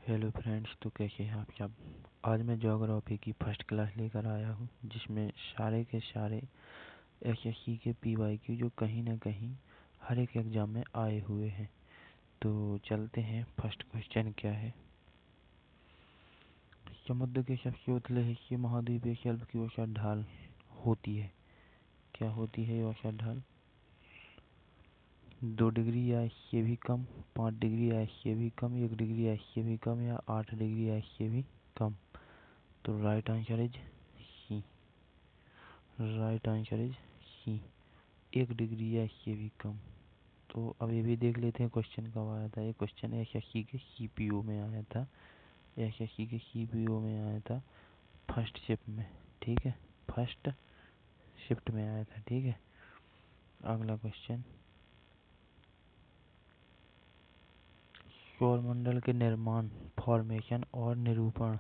Hello friends, तो कैसे हैं आप सब। आज मैं ज्योग्राफी की फर्स्ट क्लास लेकर आया हूँ, जिसमें सारे के सारे एसएससी के पीवाईक्यू जो कहीं ना कहीं हर एक एग्जाम में आए हुए हैं। तो चलते हैं। फर्स्ट क्वेश्चन क्या है। समुद्र के सबसे उथले हिस्से महाद्वीपीय शेल्फ की औसत ढाल होती है। क्या होती है ये औसत ढाल? 2 डिग्री या इससे भी कम, 5 डिग्री या इससे भी कम, 1 डिग्री या इससे भी कम, या 8 डिग्री या इससे भी कम। तो right answer is C. Right answer is C, 1 degree या इससे भी कम। तो अब ये भी देख लेते हैं क्वेश्चन कब आया था। ये क्वेश्चन एसएससी के सीपीओ में आया था। एसएससी के सीपीओ में आया था फर्स्ट शिफ्ट में। ठीक है, फर्स्ट शिफ्ट में आया था। ठीक है, अगला क्वेश्चन। सौरमंडल के निर्माण, फॉर्मेशन और निरूपण,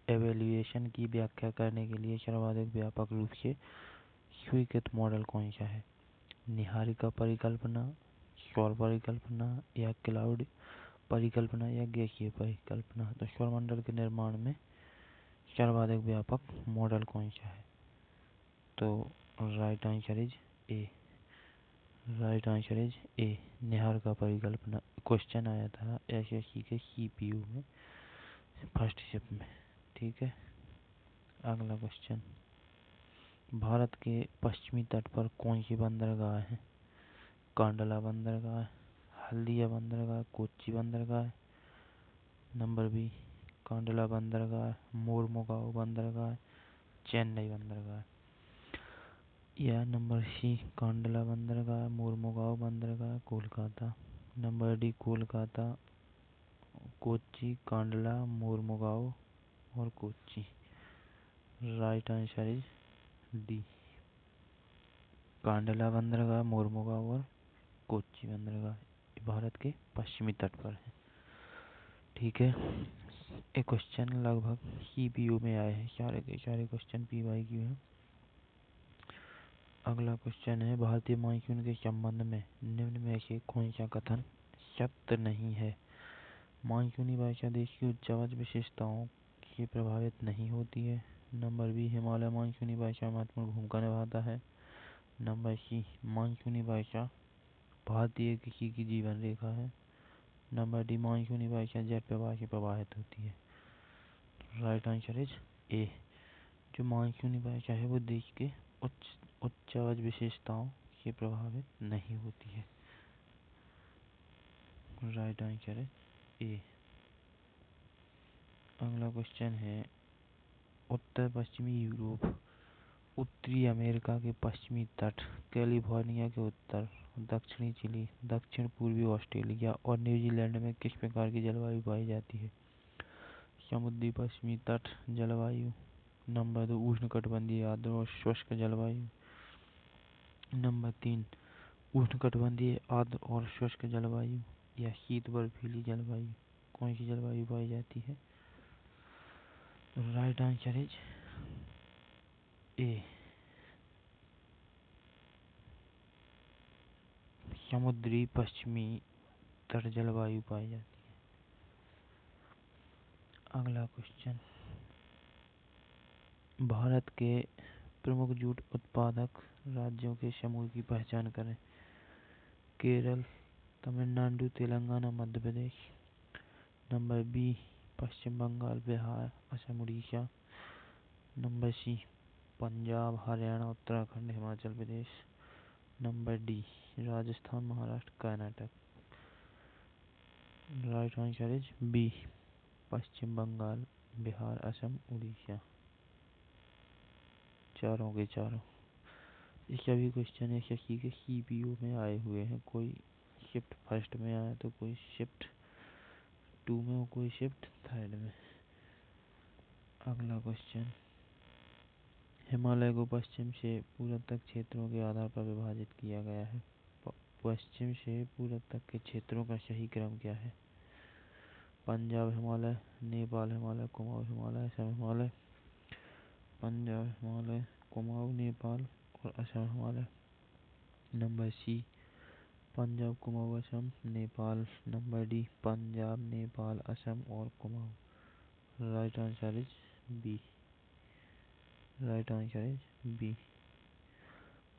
एवेल्युएशन की व्याख्या करने के लिए सर्वाधिक व्यापक रूप से स्वीकृत मॉडल कौन सा है? निहारिका परिकल्पना, सौर परिकल्पना, या क्लाउड परिकल्पना, या गैसीय परिकल्पना। तो सौरमंडल के निर्माण में सर्वाधिक व्यापक मॉडल कौन सा है? तो right answer is A. Right answer is ए, निहारिका परिकल्पना। क्वेश्चन आया था एसएससी के सीपीयू में फर्स्ट शिफ्ट में। ठीक है, अगला क्वेश्चन। भारत के पश्चिमी तट पर कौन सी बंदरगाह है? कांडला बंदरगाह, हल्दिया बंदरगाह, कोच्चि बंदरगाह। नंबर बी कांडला बंदरगाह, मोरमुगाओ बंदरगाह, चेन्नई बंदरगाह। या नंबर सी कांडला बंदरगाह, मोरमुगाओ बंदरगाह, कोलकाता। नंबर डी कोलकाता, कोच्चि, कांडला, मोरमुगाओ और Kochi. Right answer is D, Kandla बंदरगाह, मोरमुगाओ और कोच्चि बंदरगाह भारत के पश्चिमी तट पर है। ठीक है, ये क्वेश्चन लगभग सीपीयू में आए हैं। सारे के सारे क्वेश्चन पीवाईक्यू हैं। अगला क्वेश्चन है, भारतीय मानसून के संबंध में निम्न में से कौन सा कथन सत्य नहीं है? मानसूनी वर्षा देश की उच्च आवाज विशेषताओं से प्रभावित नहीं होती है। नंबर बी हिमालय मानसूनी वर्षा महत्वपूर्ण भूमिका निभाता है। नंबर सी मानसूनी वर्षा भारतीय कृषि की जीवन रेखा है। नंबर डी मानसूनी वर्षा जेट प्रवाह से प्रभावित होती है। राइट आंसर इज ए, जो मानसूनी वर्षा है वो देश के उच्च आवाज विशेषताओं से प्रभावित नहीं होती है। राइट आंसर है ए। अगला क्वेश्चन है, उत्तर पश्चिमी यूरोप, उत्तरी अमेरिका के पश्चिमी तट, कैलिफोर्निया के उत्तर, दक्षिणी चिली, दक्षिण पूर्वी ऑस्ट्रेलिया और न्यूजीलैंड में किस प्रकार की जलवायु पाई जाती है? समुद्री पश्चिमी तट जलवायु। नंबर 2 उष्णकटिबंधीय आर्द्र और शुष्क जलवायु। नंबर 3 उष्णकटिबंधीय आर्द्र और शुष्क जलवायु, या शीत बर्फीली जलवायु। कौन सी जलवायु पाई जाती है? राइट आंसर इज ए, समुद्री पश्चिमी तट जलवायु पाई जाती है। अगला क्वेश्चन, भारत के प्रमुख जूट उत्पादक राज्यों के समूह की पहचान करें। Kerala, Tamil Nadu, Telangana, Madhya Pradesh. Number B Paschim Bangal, Bihar, Assam, Orissa. Number C Punjab, Haryana, Uttarakhand, Himachal Pradesh. Number D Rajasthan, Maharashtra, Karnataka. Right answer is B, Paschim Bangal, Bihar, Assam, Orissa. चारों के चारों ये सभी क्वेश्चन एसएससी के सीपीयू में आए हुए हैं। कोई शिफ्ट फर्स्ट में आया तो कोई शिफ्ट 2 में और कोई शिफ्ट 3rd में। अगला क्वेश्चन, हिमालय को पश्चिम से पूरब तक क्षेत्रों के आधार पर विभाजित किया गया है। पश्चिम से पूरब तक के क्षेत्रों का सही क्रम क्या है? पंजाब हिमालय, नेपाल हिमालय, कुमाऊं हिमालय, असम हिमालय। पंजाब हिमालय, कुमाऊं, नेपाल और Assam Himalaya. Number C Punjab, Kumaon, Assam, Nepal. Number D, Punjab, Nepal, Assam और Kumaon. Right answer is B. Right answer is B.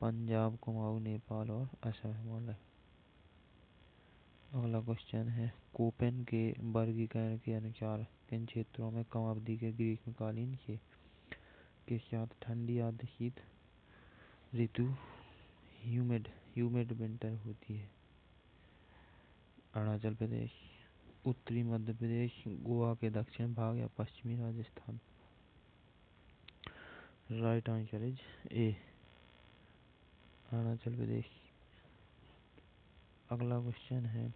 Punjab, Kumaon, Nepal और असम हिमालय। अगला क्वेश्चन है, कोपेन के वर्गीकरण के अनुसार किन क्षेत्रों में कम अवधि के ग्रीष्मकालीन के साथ ठंडी आर्द्र शीत ऋतु ह्यूमिड विंटर होती है? अरुणाचल प्रदेश, उत्तरी मध्य प्रदेश, गोवा के दक्षिण भाग या पश्चिमी Rajasthan. Right answer is A, Arunachal Pradesh. अगला क्वेश्चन है,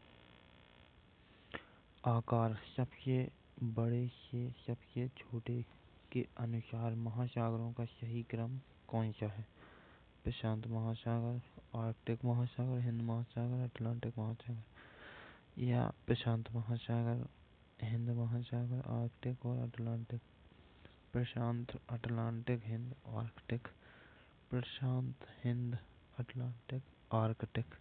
आकार सबसे बड़े से सबसे छोटे के अनुसार महासागरों का सही क्रम कौन सा है? प्रशांत महासागर, आर्कटिक महासागर, हिंद महासागर, अटलांटिक महासागर। या प्रशांत महासागर, हिंद महासागर, आर्कटिक और Atlantic. Prashant, Atlantic, Hind, Arctic. Prashant, Hind, Atlantic, Arctic.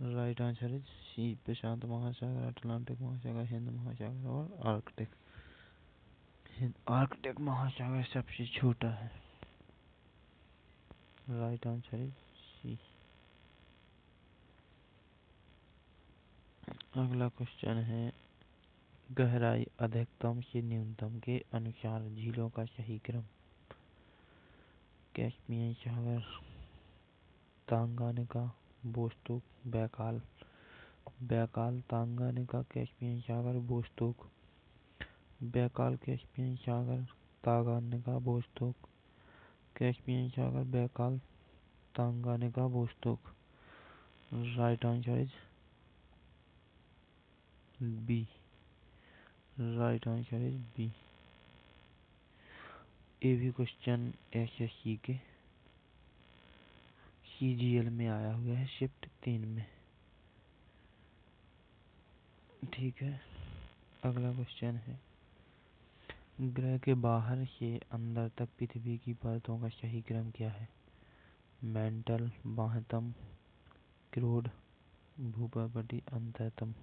Right answer is C, Prashant महासागर, अटलांटिक महासागर, हिंद महासागर और आर्कटिक। आर्कटिक महासागर सबसे छोटा है। Right answer is C. अगला क्वेश्चन है, गहराई अधिकतम से न्यूनतम के अनुसार झीलों का सही क्रम? कैस्पियन सागर, Tanganyika, Vostok, Baikal. Baikal, Tanganyika, Caspian सागर, बोस्टोक। बैकाल, कैस्पियन सागर, तांगानिका, बोस्टोक। कैस्पियन सागर, Baikal, Tanganyika, Vostok. Right answer is B. Right answer is B. ये भी क्वेश्चन एसएससी के सीजीएल में आया हुआ है, शिफ्ट 3 में। ठीक है। अगला क्वेश्चन है, ग्रह के बाहर से अंदर तक पृथ्वी की परतों का सही क्रम क्या है? मेंटल, बाह्यतम, क्रूड, भूपर्वतीय, अंतरतम।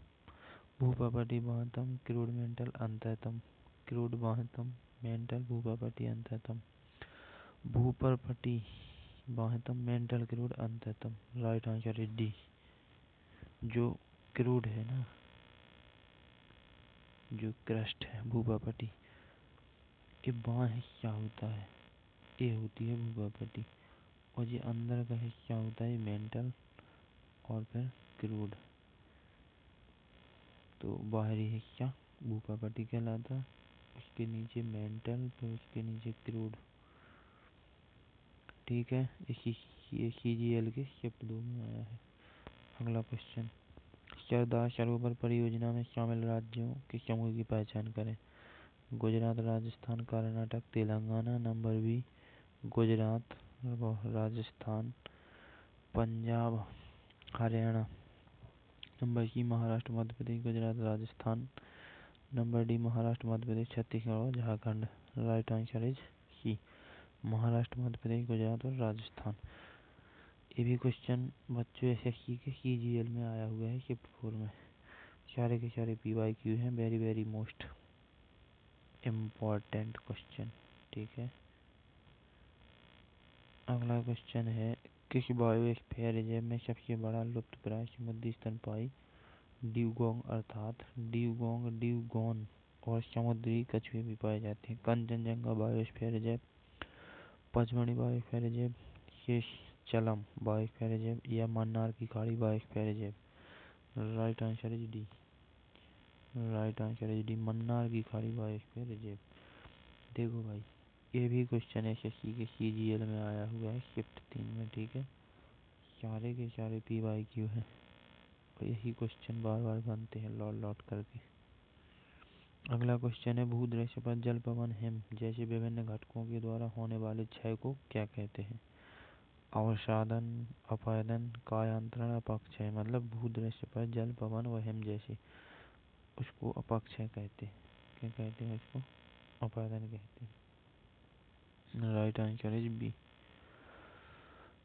भूपर्वतीय, बाह्यतम, क्रूड, मेंटल, अंतरतम। क्रूड, बाह्यतम, मेंटल, भूपर्वतीय, अंतरतम। भूपर्वतीय, बाह्यतम, मेंटल, क्रूड, अंतरतम। Right answer is D. जो क्रूड है ना, जो क्रस्ट है भूपर्वतीय, ये बाह्य हिस्सा होता है, ये होती है भूपर्वतीय। और ये अंदर का हिस्सा होता है मेंटल और फिर क्रूड। तो बाहरी हिस्सा भूपर्वतीय कहलाता है, उसके नीचे मेंटल, फिर उसके नीचे क्रूड। ठीक है, ये सीजीएल के शिफ्ट 2 में आया है। अगला क्वेश्चन, सरदार सरोवर परियोजना में शामिल राज्यों के समूह की पहचान करें? Gujarat, Rajasthan, Karnataka, Telangana. Number B, Gujarat, Rajasthan, Punjab, Haryana. Number C, Maharashtra, Madhya Pradesh, Gujarat, Rajasthan. Number D, Maharashtra, Madhya Pradesh, Chhattisgarh और Jharkhand. Right answer is C, Maharashtra, Madhya Pradesh, Gujarat और राजस्थान। ये भी क्वेश्चन बच्चों एसएससी के सीजीएल में आया हुआ है, शिफ्ट 4 में। सारे के सारे पीवाईक्यू हैं, very very most important question. ठीक है। अगला क्वेश्चन है, किस बायोस्फीयर रिजर्व में सबसे बड़ा लुप्तप्राय समुद्री स्तनपायी ड्यूगोंग अर्थात ड्यूगोन और समुद्री कछुए भी पाए जाते हैं? Kanchenjunga biosphere reserve, Pachmarhi biosphere reserve, Seshachalam biosphere reserve या मन्नार की खाड़ी biosphere reserve. Right answer is D. Right answer is D, Mannar की खाड़ी बायोस्फीयर रिजर्व। देखो भाई, ये भी क्वेश्चन एसएससी के सीजीएल में आया हुआ है, शिफ्ट 3 में। ठीक है, सारे के सारे पीवाईक्यू हैं और यही क्वेश्चन बार बार बनते हैं लौट लौट करके। अगला क्वेश्चन है, भूदृश्य पर जल, पवन, हिम जैसे विभिन्न घटकों के द्वारा होने वाले क्षय को क्या कहते हैं? अवसादन, अपैदन, कायांतरण, अपक्षय। मतलब भूदृश्य पर जल, पवन व हिम जैसे, उसको अपक्षय कहते हैं। क्या कहते हैं उसको? अपैदन कहते हैं। Right answer is B.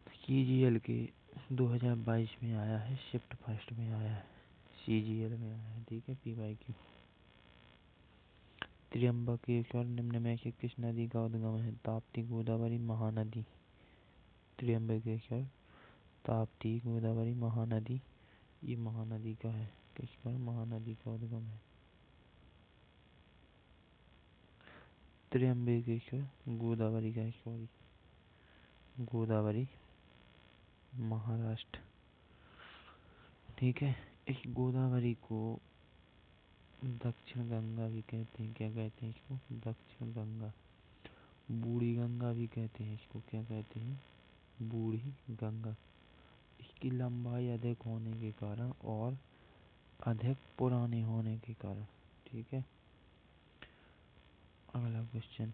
CGL के 2022 में आया है, शिफ्ट फर्स्ट में आया है, CGL में आया है। ठीक है, PYQ। त्र्यंबकेश्वर निम्न में से किस नदी का उद्गम है? ताप्ती, गोदावरी, महानदी। त्र्यंबकेश्वर, ताप्ती, गोदावरी, महानदी। ये महानदी का है। किसका? महानदी का उद्गम है त्र्यंबकेश्वर। गोदावरी का है, सॉरी, गोदावरी, महाराष्ट्र। ठीक है, इस गोदावरी को दक्षिण गंगा भी कहते हैं। क्या कहते हैं इसको? दक्षिण गंगा। बूढ़ी गंगा भी कहते हैं इसको। क्या कहते हैं? बूढ़ी गंगा। इसकी लंबाई अधिक होने के कारण और अधिक पुराने होने के कारण। ठीक है, अगला क्वेश्चन।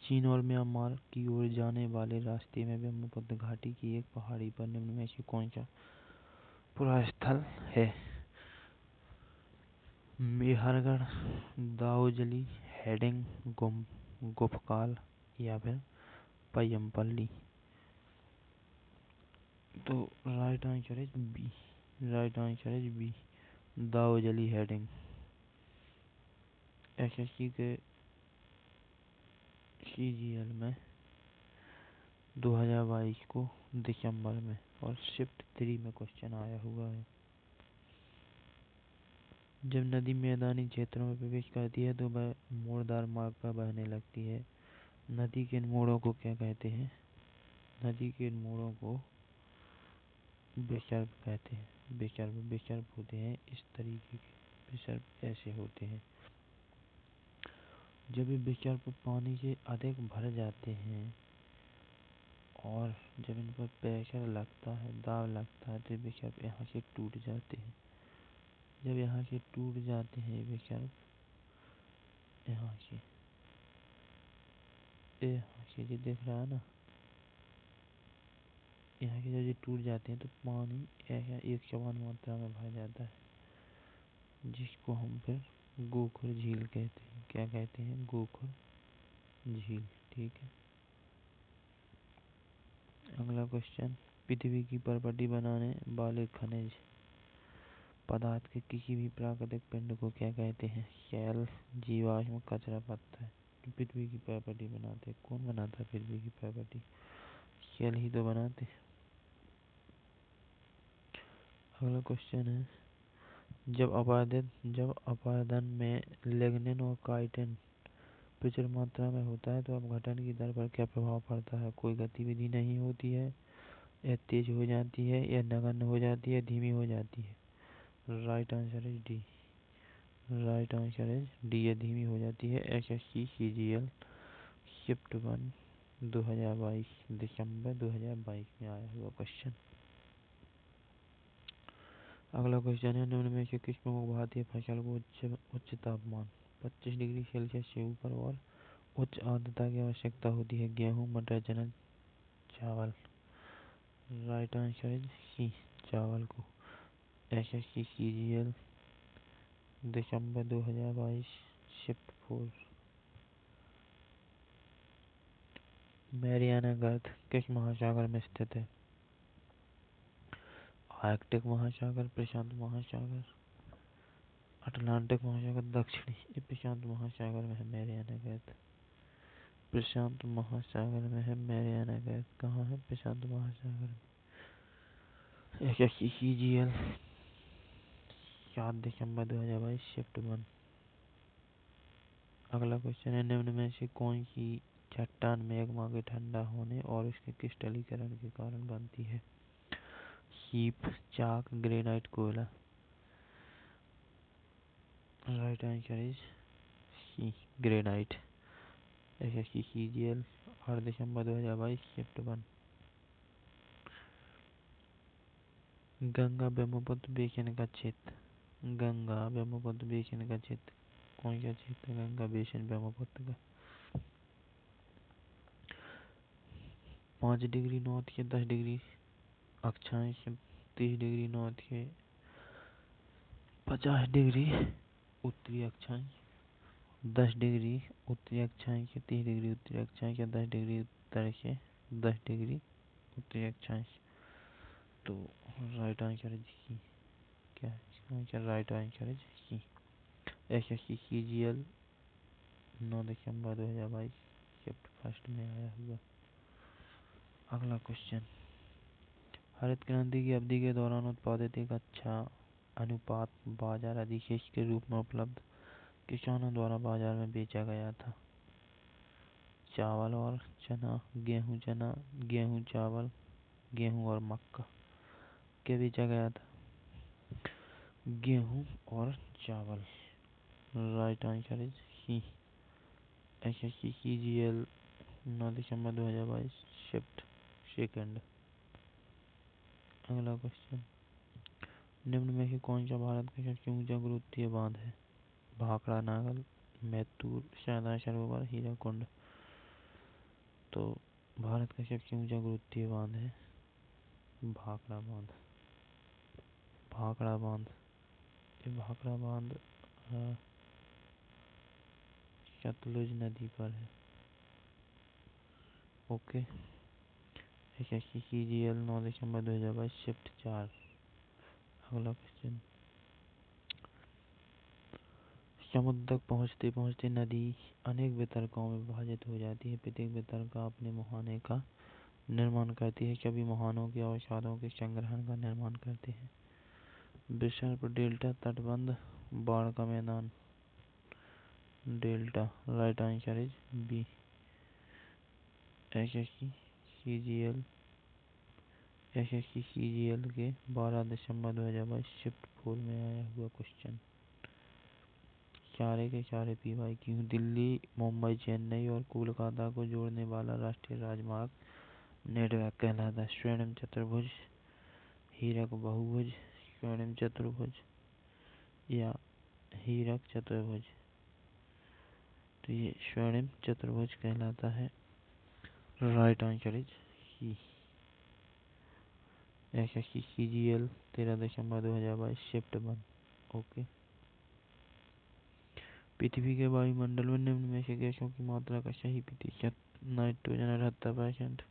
चीन और म्यांमार की ओर जाने वाले रास्ते में ब्रह्मपुत्र घाटी की एक पहाड़ी पर निम्न में से कौन सा पुरास्थल है? मेहरगढ़, दाऊजली, हेडिंग, गुफकाल या फिर पय्यमपल्ली। तो right answer is B. Right answer is B, दाऊजली हेडिंग। एसएससी के CGL में 2022 को दिसंबर में और शिफ्ट 3 में क्वेश्चन आया हुआ है। जब नदी मैदानी क्षेत्रों में प्रवेश करती है तो वह मोड़दार मार्ग पर बहने लगती है। नदी के इन मोड़ों को क्या कहते हैं? नदी के इन मोड़ों को विसर्ग कहते हैं। विसर्ग, विसर्ग होते हैं इस तरीके के, विसर्ग ऐसे होते हैं। जब ये विसर्ग पानी से अधिक भर जाते हैं और जब इन पर प्रेशर लगता है, दाब लगता है, तो विसर्ग यहाँ से टूट जाते हैं। जब यहाँ से टूट जाते हैं विसर्ग, यहाँ से ये दिख रहा है ना, यहाँ के जब ये टूट जाते हैं तो पानी एक समान मात्रा में भर जाता है, जिसको हम फिर गोखुर झील कहते हैं। क्या कहते हैं? गोखुर झील। ठीक है, अगला क्वेश्चन। पृथ्वी की परपटी बनाने वाले खनिज पदार्थ के किसी भी प्राकृतिक पिंड को क्या कहते हैं? शैल, जीवाश्म, कचरा, पत्थर। जो पृथ्वी की परपटी बनाते हैं, कौन बनाता है पृथ्वी की परपटी? शैल ही तो बनाते। अगला क्वेश्चन है, जब अपादन में लिग्निन और काइटिन प्रचुर मात्रा में होता है तो अपघटन की दर पर क्या प्रभाव पड़ता है? कोई गतिविधि नहीं होती है, या तेज हो जाती है, या नगण्य हो जाती है, धीमी हो जाती है। Right answer is D. Right answer is D, ये धीमी हो जाती है। SSC CGL शिफ्ट 1 2022, दिसंबर 2022 में आया हुआ क्वेश्चन। अगला क्वेश्चन है, निम्न में से किस प्रमुख भारतीय फसल को उच्च तापमान 25 डिग्री सेल्सियस से ऊपर और उच्च आर्द्रता की आवश्यकता होती है? गेहूँ, मटर, चना, चावल। राइट आंसर इज सी, चावल को। SSC CGL दिसंबर 2022, शिफ्ट 4। मैरियाना गर्त किस महासागर में स्थित है? आर्कटिक महासागर, प्रशांत महासागर, अटलांटिक महासागर, दक्षिणी प्रशांत महासागर में है मैरियाना गर्त। प्रशांत महासागर में है मैरियाना गर्त। कहाँ है? प्रशांत महासागर में। SSC CGL 7 दिसंबर 2022, शिफ्ट 1। अगला क्वेश्चन है, निम्न में से कौन सी चट्टान मैग्मा के ठंडा होने और उसके क्रिस्टलीकरण के कारण बनती है? हीप, चाक, ग्रेनाइट, कोयला। Right answer is C, granite. SSC CGL 8 दिसंबर 2022, शिफ्ट 1। गंगा ब्रह्मपुत्र बेसिन का क्षेत्र। गंगा ब्रह्मपुत्र बेसिन का क्षेत्र कौन सा क्षेत्र? गंगा बेसिन ब्रह्मपुत्र का। 5 डिग्री नॉर्थ के 10 डिग्री अक्षांश, 30 डिग्री नॉर्थ के 50 डिग्री उत्तरी अक्षांश, 10 डिग्री उत्तरी अक्षांश के 30 डिग्री उत्तरी अक्षांश, या 10 डिग्री उत्तर के 10 डिग्री उत्तरी अक्षांश। तो राइट आंसर है जी। क्या है इसका आंसर? राइट आंसर है जी। एसएससी सीजीएल 9 दिसंबर 2022 शिफ्ट फर्स्ट में आया हुआ। अगला क्वेश्चन, हरित क्रांति की अवधि के दौरान उत्पादित एक अच्छा अनुपात बाजार अधिशेष के रूप में उपलब्ध किसानों द्वारा बाजार में बेचा गया था। चावल और चना, गेहूं चावल, गेहूं और मक्का। क्या बेचा गया था? गेहूं और चावल। Right answer is C. SSC CGL 9 दिसंबर 2022 शिफ्ट सेकंड। अगला क्वेश्चन, निम्न में से कौन सा भारत का सबसे ऊंचा गुरुत्वीय बांध है? भाखड़ा नागल, मैत्तूर, सरदार सरोवर, हीराकुंड। तो भारत का सबसे ऊंचा गुरुत्वीय बांध है भाखड़ा बांध। भाखड़ा बांध, ये भाखड़ा बांध सतलुज नदी पर है। ओके। एसएससी सीजीएल 9 दिसंबर 2022 शिफ्ट 4। अगला क्वेश्चन, समुद्र तक पहुँचते पहुँचते नदी अनेक वितरकों में विभाजित हो जाती है। प्रत्येक वितरका अपने मुहाने का निर्माण करती है। सभी मुहानों के अवसादों के संग्रहण का निर्माण करते हैं। विसर्प, डेल्टा, तटबंध, बाढ़ का मैदान। Delta. Right answer is B. SSC CGL के 12 दिसंबर 2022 शिफ्ट 4 में आया हुआ क्वेश्चन। सारे के सारे PYQ। दिल्ली, मुंबई, चेन्नई और कोलकाता को जोड़ने वाला राष्ट्रीय राजमार्ग नेटवर्क कहलाता है। स्वर्णिम चतुर्भुज, हीरक बहुभुज, स्वर्णिम चतुर्भुज या हीरक चतुर्भुज। तो ये स्वर्णिम चतुर्भुज कहलाता है। Right answer is C. SSC CGL 13 दिसंबर 2022 शिफ्ट 1। ओके। पृथ्वी के वायुमंडल में निम्न में से गैसों की मात्रा का सही प्रतिशत? Nitrogen 78%,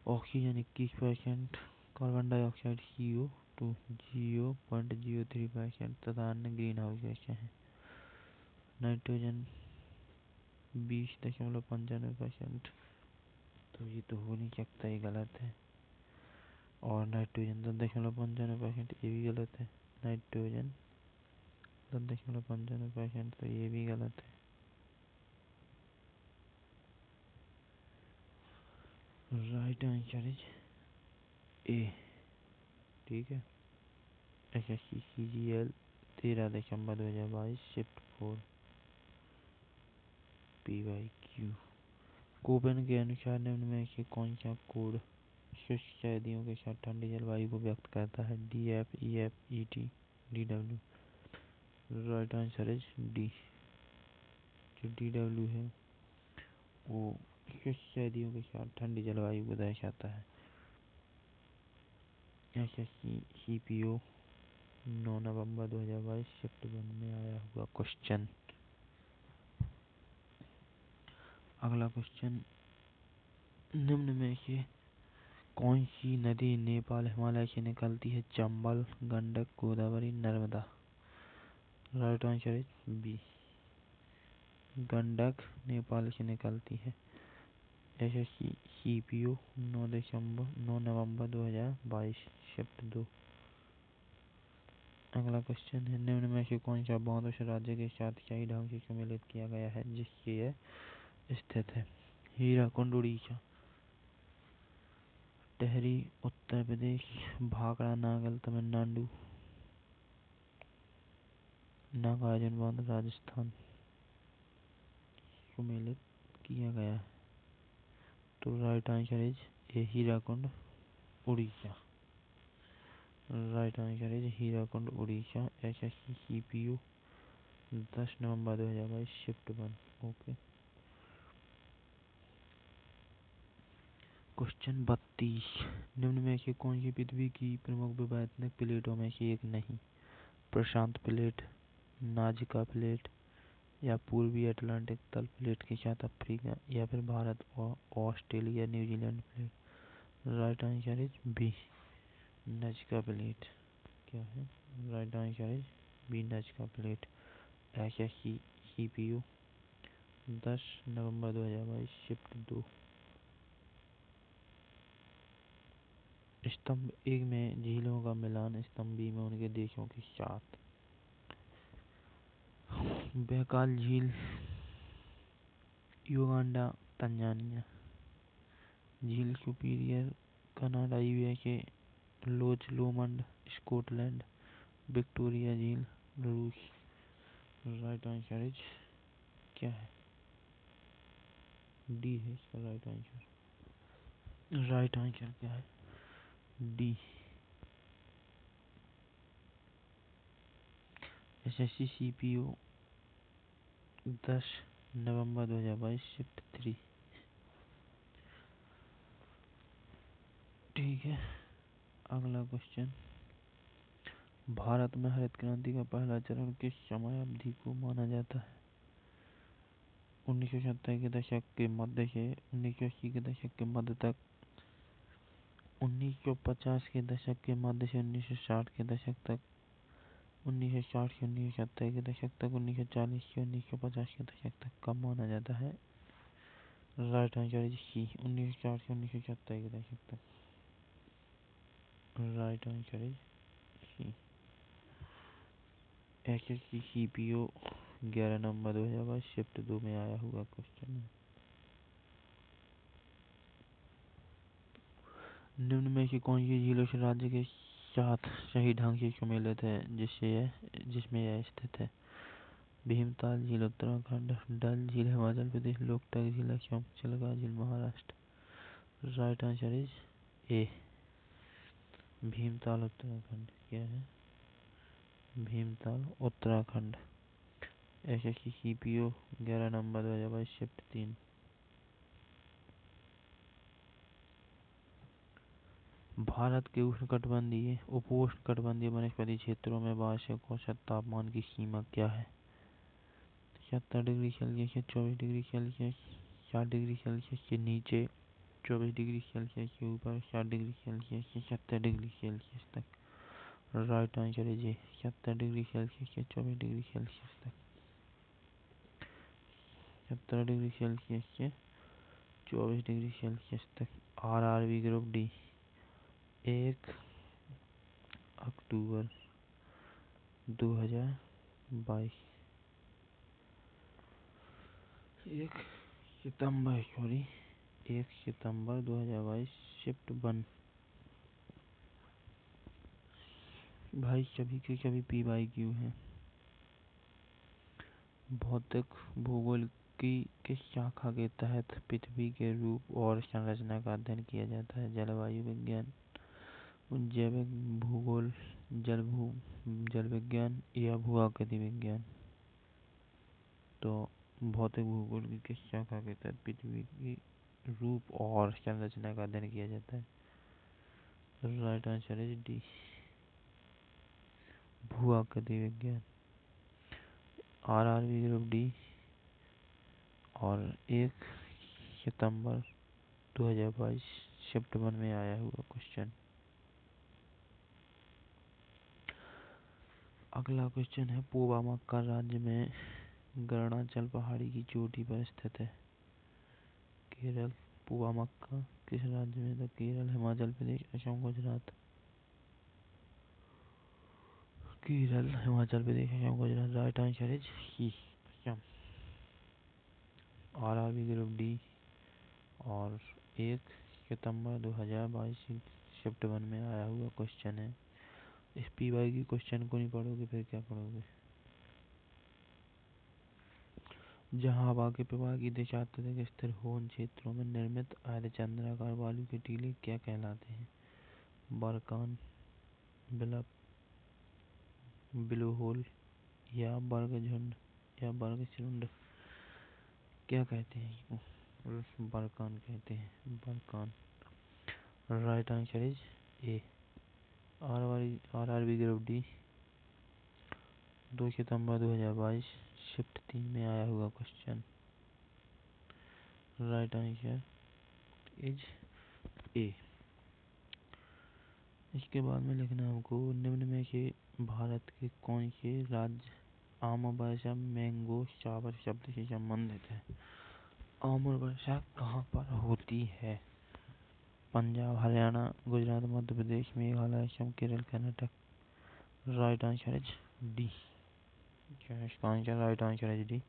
oxygen 21%, carbon dioxide CO2 0.03% तथा अन्य ग्रीन हाउस गैसें हैं। नाइट्रोजन 20.95%। तो ये तो हो नहीं सकता, ये गलत है। और नाइट्रोजन 10.95%, ये भी गलत है। नाइट्रोजन 10.95%, तो ये भी गलत है। राइट आंसर इज ए। ठीक है। एसएससी सीजीएल 13 दिसंबर 2022 शिफ्ट 4 PYQ। कोपेन के अनुसार निम्न में से कौन सा कोड शुष्क सर्दियों के साथ ठंडी जलवायु को व्यक्त करता है? DF, EF, ET, DW। Right answer is D. जो DW है वो शुष्क सर्दियों के साथ ठंडी जलवायु को दर्शाता है। एसएससी CPO 9 नवंबर 2022 शिफ्ट 1 में आया हुआ क्वेश्चन। अगला क्वेश्चन, निम्न में से कौन सी नदी नेपाल हिमालय से निकलती है? Chambal, Gandak, Godavari, Narmada. Right answer is B. Gandak Nepal से निकलती है। एसएससी CPO 9 नवंबर 2022 शिफ्ट 2। अगला क्वेश्चन है, निम्न में से कौन सा बांध उस राज्य के साथ सही ढंग से सम्मिलित किया गया है जिससे यह स्थित है? हीराकुंड उड़ीसा, टेहरी उत्तर प्रदेश, भाखड़ा नागल तमिलनाडु, नागार्जुन बांध राजस्थान। सम्मिलित किया गया है। तो right answer is A, Hirakud Orissa. Right answer is Hirakud Orissa. SSC CPO 10 नवंबर 2022 शिफ्ट 1। ओके। क्वेश्चन 32, निम्न में से कौन सी पृथ्वी की प्रमुख विवैतनिक प्लेटों में से एक नहीं? प्रशांत प्लेट, नाजका प्लेट या पूर्वी अटलांटिक तल प्लेट के साथ अफ्रीका, या फिर भारत और Australia New Zealand plate. Right answer is B, Nazca plate. क्या है? Right answer is B, Nazca plate. SSC CPU 10 नवंबर 2022 शिफ्ट 2। स्तंभ 1 में झीलों का मिलान, स्तंभ बी में उनके देशों के साथ। बैकाल झील युगांडा तंजानिया। झील सुपीरियर कनाडा यूएसए। लोच लोमंड स्कॉटलैंड। विक्टोरिया झील रूस। राइट आंसर इज क्या है? डी है इसका राइट आंसर। राइट आंसर क्या है? डी। एसएससी सीपीओ 10 नवंबर 2022 शिफ्ट 3। ठीक है, अगला क्वेश्चन। भारत में हरित क्रांति का पहला चरण किस समय अवधि को माना जाता है? 1970 के दशक के मध्य से 1980 के दशक के मध्य तक, 1950 के दशक के मध्य से 1960 के दशक तक, 1960 से 1970 के दशक तक, 1940 से 1950 के दशक तक कब माना जाता है? राइट आंसर इज सी, 1960 से 1970 के दशक तक। Right answer is C. SSC CPO 11 नवंबर 2022 शिफ्ट 2 में आया हुआ क्वेश्चन है। निम्न में से कौन सी झील उस राज्य के साथ सही ढंग से सुमेलित है जिसमें यह स्थित है? भीमताल झील उत्तराखंड, डल झील हिमाचल प्रदेश, लोकतक झील असम, चिल्का झील महाराष्ट्र। राइट आंसर इज ए, भीमताल उत्तराखंड। क्या है? भीमताल उत्तराखंड। एसएससी सीपीओ 11 नवंबर 2022 शिफ्ट 3। भारत के उष्णकटिबंधीय उपोष्णकटिबंधीय वनस्पति क्षेत्रों में वार्षिक औसत तापमान की सीमा क्या है? 70 डिग्री सेल्सियस या 24 डिग्री सेल्सियस, 60 डिग्री सेल्सियस के नीचे, 24 डिग्री सेल्सियस के ऊपर, 60 डिग्री सेल्सियस से 70 डिग्री सेल्सियस तक। राइट आंसर है 70 डिग्री सेल्सियस से 24 डिग्री सेल्सियस तक। 70 डिग्री सेल्सियस से 24 डिग्री सेल्सियस तक। आरआरबी ग्रुप डी 1 अक्टूबर 2022, 1 सितंबर 2022 शिफ्ट 1। भाई सभी के सभी PYQ हैं। भौतिक भूगोल की किस शाखा के तहत पृथ्वी के रूप और संरचना का अध्ययन किया जाता है? जलवायु विज्ञान, जैविक भूगोल, जल विज्ञान या भू आकृति विज्ञान? तो भौतिक भूगोल की किस शाखा के तहत पृथ्वी की रूप और संरचना का अध्ययन किया जाता है? राइट आंसर इज डी, भू आकृति विज्ञान। आरआरबी ग्रुप डी और 1 सितंबर 2022 शिफ्ट 1 में आया हुआ क्वेश्चन। अगला क्वेश्चन है, पूर्वा मक्का राज्य में गरुड़ाचल पहाड़ी की चोटी पर स्थित है। केरल। पूर्वा मक्का किस राज्य में? तो Kerala, Himachal Pradesh, Assam, Gujarat. Kerala, Himachal Pradesh, Assam, Gujarat. Right answer is C, Assam. RRB group D और 1 सितंबर 2022 शिफ्ट 1 में आया हुआ क्वेश्चन है। इस PY की क्वेश्चन को नहीं पढ़ोगे फिर क्या पढ़ोगे? जहाँ हवा के प्रवाह की दिशा अत्यधिक स्थिर हो उन क्षेत्रों में निर्मित अर्धचंद्राकार बालू के टीले क्या कहलाते हैं? बरकान, बिलप, ब्लू होल या बर्ग झुंड या बर्ग झुंड? क्या कहते हैं इसको? बरकान कहते हैं, barchan. Right answer is A, RRB group D 2 सितंबर 2022 शिफ्ट 3 में आया हुआ question. Right answer is A. इसके बाद में लिखना है हमको निम्न में से भारत के कौन से राज्य आम्रवर्षा मैंगो शावर शब्द से संबंधित है। आम्रवर्षा कहाँ पर होती है? Punjab, Haryana, Gujarat, Madhya Pradesh, Meghalaya, Assam, Kerala, Karnataka. Right answer is D. क्या है इसका answer? Right answer is D.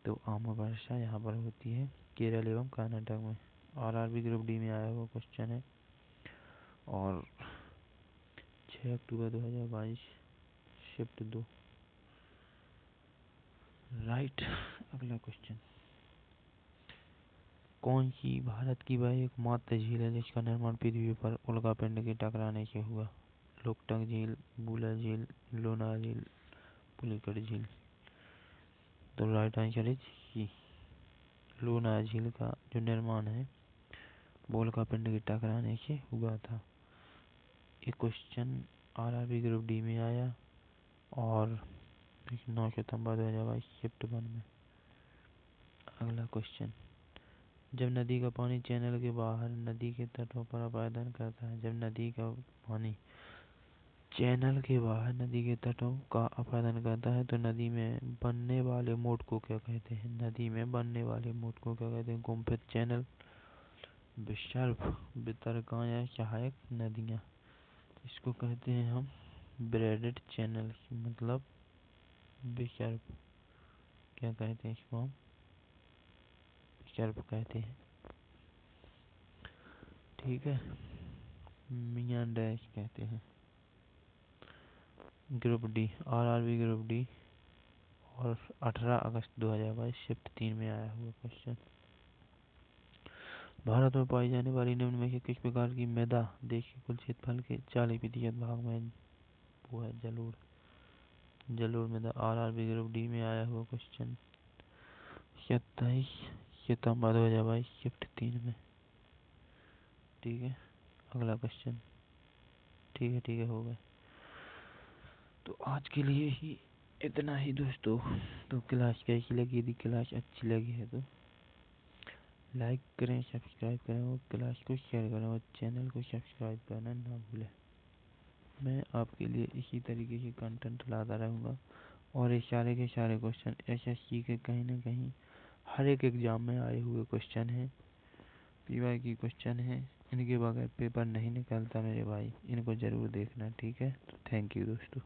तो आम्रवर्षा यहाँ पर होती है केरल एवं कर्नाटक में। आरआरबी ग्रुप डी में आया हुआ क्वेश्चन है और 6 अक्टूबर 2022 शिफ्ट 2। राइट। अगला क्वेश्चन, कौन सी भारत की वह एकमात्र झील है जिसका निर्माण पृथ्वी पर उल्कापिंड के टकराने से हुआ? लोकटक झील, बूलर झील, लोनार झील, पुलिकट झील। तो right answer is C. Lonar झील का जो निर्माण है वो उल्कापिंड के टकराने से हुआ था। ये क्वेश्चन आरआरबी ग्रुप डी में आया और 9 सितंबर 2022 शिफ्ट 1 में। अगला क्वेश्चन, जब नदी का पानी चैनल के बाहर नदी के तटों पर अपायदन करता है, जब नदी का पानी चैनल के बाहर नदी के तटों का अपायदन करता है तो नदी में बनने वाले मोड़ को क्या कहते हैं? नदी में बनने वाले मोड़ को क्या कहते हैं? गुम्फित चैनल, विसर्प, वितरका या सहायक नदियाँ। इसको कहते हैं हम ब्रेडेड चैनल, मतलब विसर्प। क्या कहते हैं इसको? हम विसर्प कहते हैं। ठीक है, मियां डैश कहते हैं। Group D, RRB group D और 18 अगस्त 2022 शिफ्ट 3 में आया हुआ क्वेश्चन। भारत में पाई जाने वाली निम्न में से किस प्रकार की मृदा देश के कुल क्षेत्रफल के 40% भाग में वो है? जलोढ़ मृदा। आरआरबी ग्रुप डी में आया हुआ क्वेश्चन 27 सितंबर 2022 शिफ्ट 3 में। ठीक है, अगला क्वेश्चन। ठीक है हो गया। तो आज के लिए ही इतना ही दोस्तों। तो क्लास कैसी लगी? यदि क्लास अच्छी लगी है तो लाइक करें, सब्सक्राइब करें और क्लास को शेयर करें और चैनल को सब्सक्राइब करना ना भूलें। मैं आपके लिए इसी तरीके के कंटेंट लाता रहूँगा और ये सारे के सारे क्वेश्चन एसएससी के कहीं ना कहीं हर एक एग्ज़ाम में आए हुए क्वेश्चन हैं, पीवाई की क्वेश्चन हैं। इनके बगैर पेपर नहीं निकलता मेरे भाई, इनको ज़रूर देखना। ठीक है, तो थैंक यू दोस्तों।